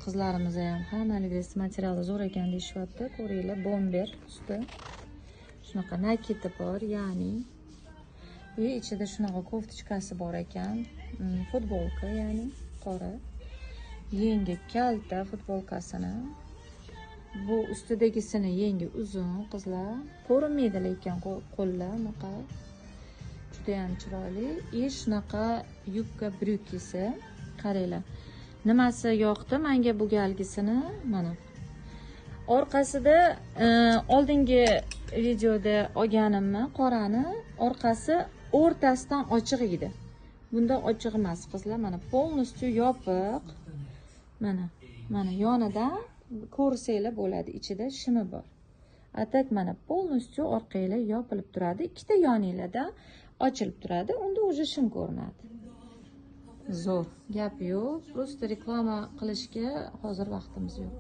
Qizlarimiz ham hammalik materiali zo'r ekan deyishyapti. Ko'ringlar, bomber usti. Shunaqa nakiti bor, ya'ni bu ichida shunaqa koftichkasi bor ekan. Futbolka, ya'ni qora. Yengi kalta futbolkasini. Bu ustidagisini yengi uzun, qizlar. Ko'rinmaydi lekin qo'llar bunaqa. Juda ham chiroyli. Shunaqa yubka bryukisi. Qaranglar. Nimasi yoqdi menga bu galgisini? Mana. Orqasida oldingi videoda olganimni qorani orqasi o'rtasidan ochiq edi. Bunda ochiq emas, qizlar. Mana полностью yopiq. Mana yonidan ko'rsanglar bo'ladi, ichida shimi bor. Atak mana полностью orqanglar yopilib turadi. Ikkita yoninglarda ochilib turadi. Unda уже shim ko'rinadi. Zo'r. Gap yo'q. Просто reklama qilishga hozir vaqtimiz yo'q.